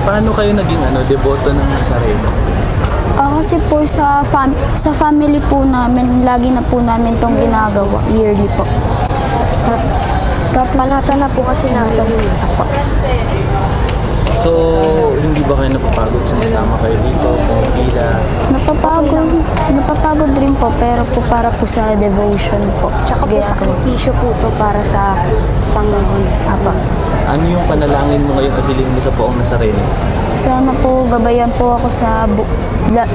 Paano kayo naging deboto ng Nazareno? Kasi po sa family po namin, lagi na po namin itong ginagawa, yearly po. Tapos, Panata na po kasi natin. So, hindi ba kayo napapagod sumasama kayo dito, pumipila? napapagod rin po, pero po para po sa devotion po. Tsaka po sakripisyo po to para sa Panginoon. Apa. Ano yung panalangin mo ngayon o hiling mo sa Poong Nazareno? Sana po gabayan po ako sa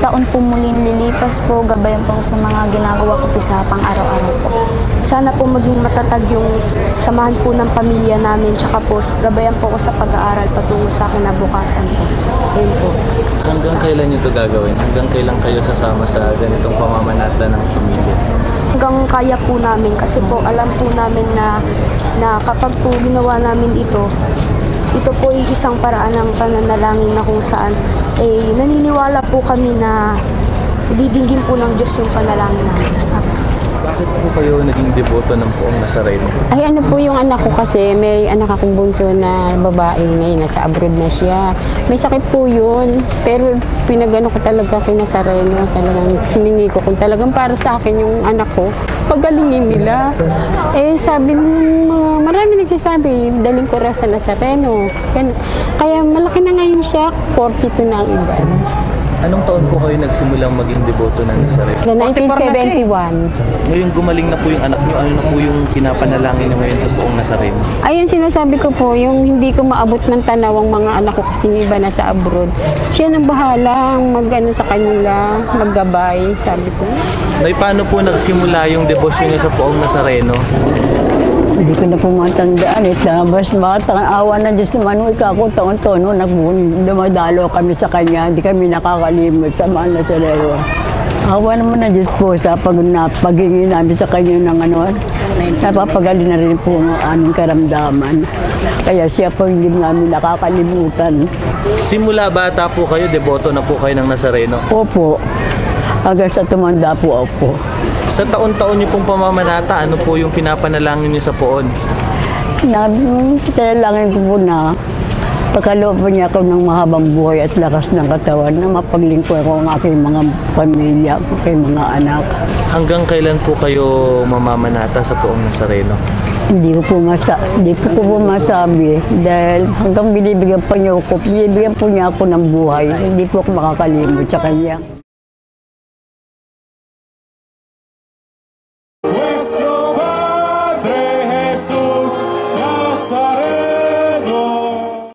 taon po muling lilipas po, gabayan po ako sa mga ginagawa ko po sa pang-araw-araw po. Sana po maging matatag yung samahan po ng pamilya namin. Tsaka po gabayan po ako sa pag-aaral patungo sa kinabukasan po. Yun po. Hanggang kailan nyo ito gagawin? Hanggang kailan kayo sasama sa ganitong pamamanata ng pamilya? Hanggang kaya po namin kasi po alam po namin na kapag po ginawa namin ito po ay isang paraan ng pananalangin na kung saan naniniwala po kami na didinggin po ng Diyos yung panalangin namin. Bakit po kayo naging deboto ng Poong Nazareno? Ay po yung anak ko kasi, may anak akong bunso na babae ngayon, nasa abroad na siya. May sakit po yun, pero pinagano ko talaga kay Nazareno, talagang hiningi ko kung talagang para sa akin yung anak ko, pagalingin nila. Sabi marami nagsasabi, daling ko raw sa Nazareno. Kaya malaki na ngayon siya, 42 na ang edad. Anong taon po kayo nagsimulang maging deboto ng Nazareno? 1971. Ngayon gumaling na po yung anak niyo, ano na po yung pinapanalangin niyo ngayon sa Poong Nazareno? Ayun, sinasabi ko po, yung hindi ko maabot ng tanaw ang mga anak ko kasi yung iba nasa abroad. Siya nang bahala mag-ano sa kanila, maggabay, sabi ko. Nay, paano po nagsimula yung debosyon niyo sa Poong Nazareno? Hindi ko na po matandaan. Mas matang awa ng Diyos naman. Ako taon-taon dumadalo kami sa Kanya. Hindi kami nakakalimot sa mga Nazareno. Awa naman ng Diyos po sa paghingi namin sa Kanya ng napapagaling na rin po ang aming karamdaman. Kaya siya po hindi namin nakakalimutan. Simula bata po kayo, deboto na po kayo ng Nazareno? Opo. Hanggang sa tumanda po ako. Sa taon-taon niyo pong pamamanata, ano po yung pinapanalangin niyo sa Poon? Pinalangin ko po na pagkaloob po niya ako ng mahabang buhay at lakas ng katawan na mapaglingkod ko ang aking mga pamilya, aking mga anak. Hanggang kailan po kayo mamamanata sa Poong Nazareno? Hindi ko po masabi dahil hanggang binibigyan po niya ako ng buhay, hindi po ako makakalimot sa kanya.